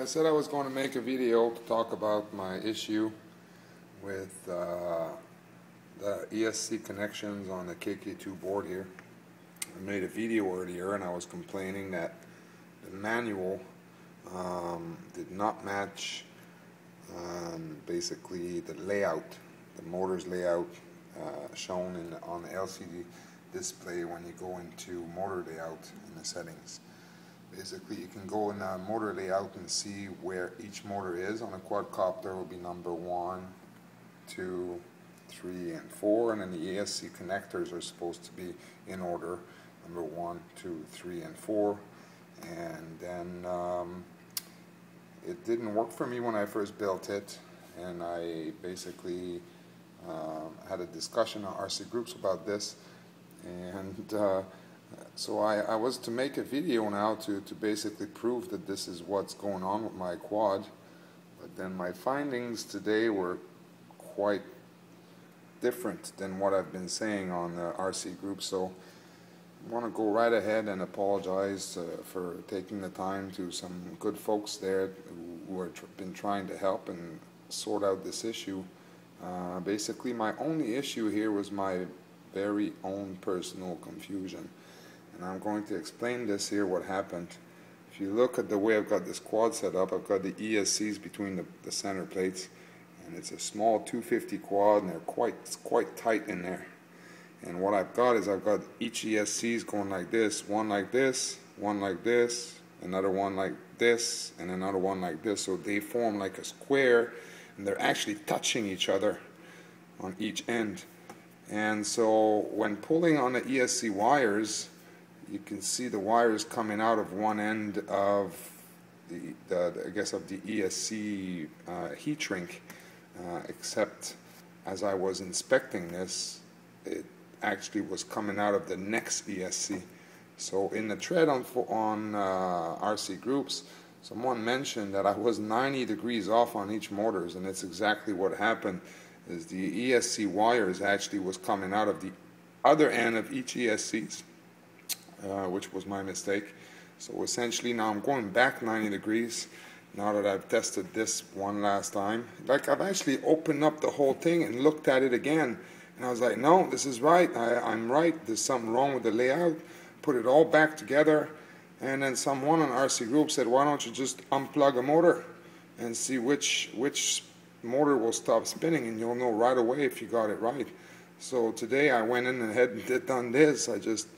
I said I was going to make a video to talk about my issue with the ESC connections on the KK2 board here. I made a video earlier and I was complaining that the manual did not match basically the layout, the motor's layout shown on the LCD display when you go into motor layout in the settings. Basically, you can go in motor layout and see where each motor is. On a quadcopter will be number 1, 2, 3, and 4, and then the ESC connectors are supposed to be in order, number 1, 2, 3, and 4. And then it didn't work for me when I first built it, and I basically had a discussion on RC groups about this, and so I was to make a video now to basically prove that this is what's going on with my quad, but then my findings today were quite different than what I've been saying on the RC group. So I want to go right ahead and apologize for taking the time to some good folks there who have been trying to help and sort out this issue. Basically, my only issue here was my very own personal confusion. And I'm going to explain this here, what happened. If you look at the way I've got this quad set up, I've got the ESCs between the center plates, and it's a small 250 quad, and they're quite tight in there. And what I've got is I've got each ESCs going like this, one like this, one like this, another one like this, and another one like this. So they form like a square, and they're actually touching each other on each end. And so when pulling on the ESC wires, you can see the wires coming out of one end of I guess of the ESC heat shrink, except as I was inspecting this, it actually was coming out of the next ESC. So in the thread on RC groups, someone mentioned that I was 90 degrees off on each motors, and it's exactly what happened. Is the ESC wires actually was coming out of the other end of each ESCs, which was my mistake. So essentially now I'm going back 90 degrees now that I've tested this one last time. Like, I've actually opened up the whole thing and looked at it again, and I was like, no, this is right, I'm right, there's something wrong with the layout. Put it all back together, and then someone on RC group said, why don't you just unplug a motor and see which motor will stop spinning, and you'll know right away if you got it right. So today I went in ahead and done this. I just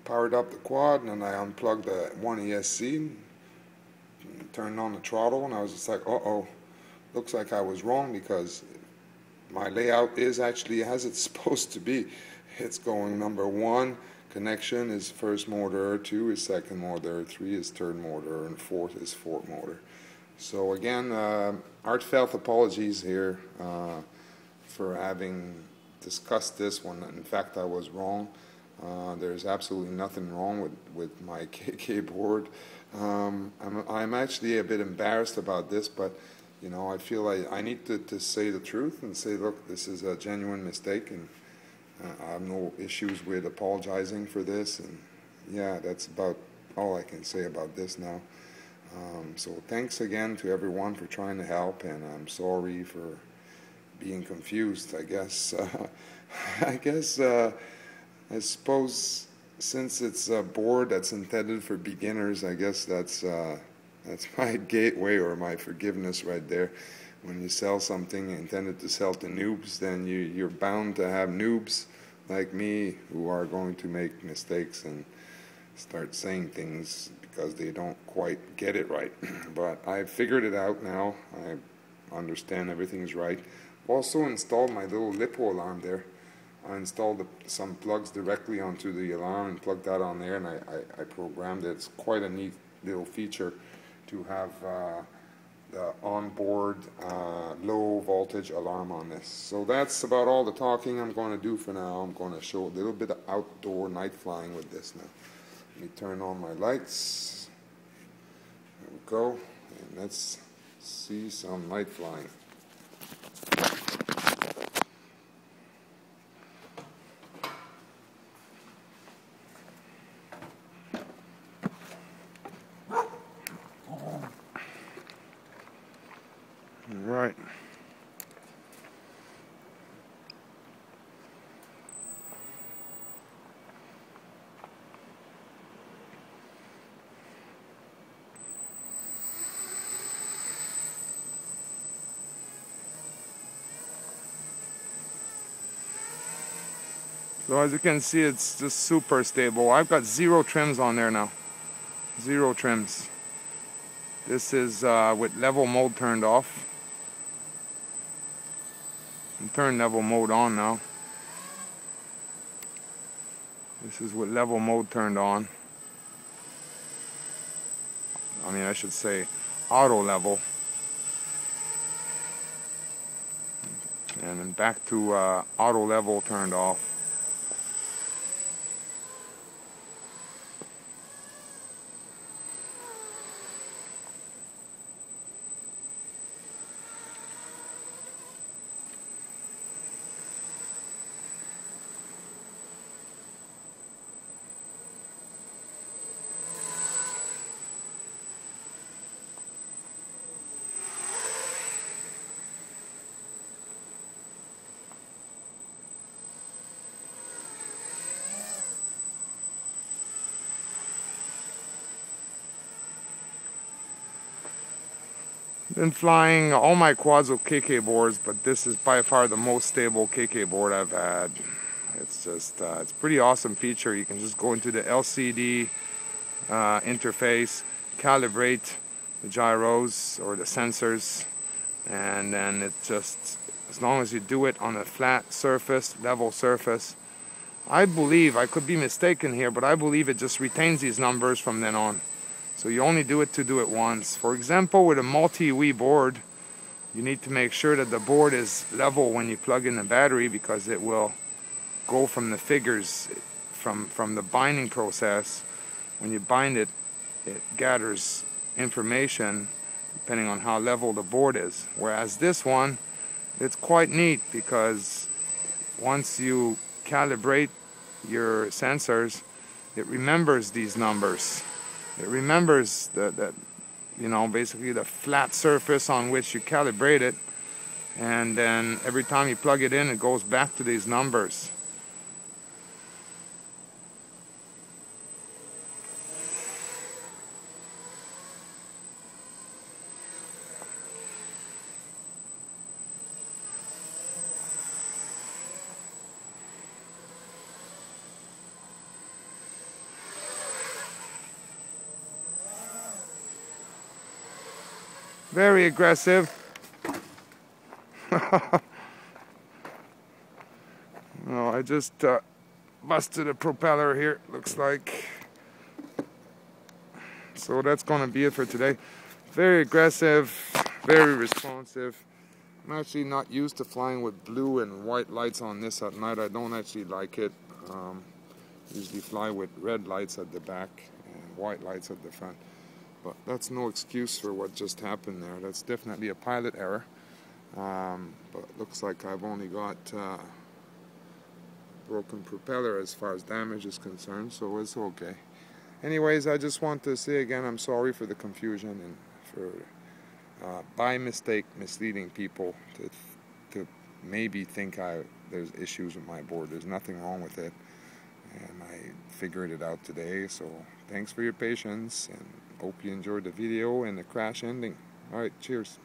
powered up the quad, and I unplugged the one ESC, turned on the throttle, and I was just like, uh-oh, looks like I was wrong, because my layout is actually as it's supposed to be. It's going number 1 connection is first motor, 2 is second motor, 3 is third motor, and 4 is fourth motor. So again, heartfelt apologies here for having discussed this when in fact I was wrong. There's absolutely nothing wrong with my KK board. I'm actually a bit embarrassed about this, but you know, I feel like I need to say the truth and say, look, this is a genuine mistake, and I have no issues with apologizing for this. And yeah, that's about all I can say about this now. So thanks again to everyone for trying to help, and I'm sorry for being confused. I suppose since it's a board that's intended for beginners, I guess that's my gateway or my forgiveness right there. When you sell something intended to sell to noobs, then you're bound to have noobs like me who are going to make mistakes and start saying things because they don't quite get it right. But I figured it out now. I understand everything's right. Also installed my little LiPo alarm there. I installed some plugs directly onto the alarm and plugged that on there, and I programmed it. It's quite a neat little feature to have the onboard low voltage alarm on this. So that's about all the talking I'm going to do for now. I'm going to show a little bit of outdoor night flying with this now. Let me turn on my lights. There we go. And let's see some night flying. Right. So as you can see, it's just super stable. I've got 0 trims on there now. 0 trims. This is with level mode turned off. And turn level mode on now. This is with level mode turned on. I mean, I should say auto level. And then back to auto level turned off. Been flying all my quads with KK boards, but this is by far the most stable KK board I've had. It's just, it's a pretty awesome feature. You can just go into the LCD interface, calibrate the gyros or the sensors, and then it just, as long as you do it on a flat surface, level surface, I believe, I could be mistaken here, but I believe it just retains these numbers from then on. So you only do it once. For example, with a multi-Wii board, you need to make sure that the board is level when you plug in the battery, because it will go from the figures, from the binding process. When you bind it, it gathers information depending on how level the board is. Whereas this one, it's quite neat, because once you calibrate your sensors, it remembers these numbers. It remembers that you know, basically the flat surface on which you calibrate it, and then every time you plug it in, it goes back to these numbers. Very aggressive. No, I just busted a propeller here, looks like. So that's going to be it for today. Very aggressive, very responsive. I'm actually not used to flying with blue and white lights on this at night. I don't actually like it. Usually fly with red lights at the back and white lights at the front. But that's no excuse for what just happened there. That's definitely a pilot error. But looks like I've only got broken propeller as far as damage is concerned, so it's okay. Anyways, I just want to say again, I'm sorry for the confusion and for by mistake misleading people to maybe think there's issues with my board. There's nothing wrong with it, and I figured it out today. So thanks for your patience, and hope you enjoyed the video and the crash ending. Alright, cheers.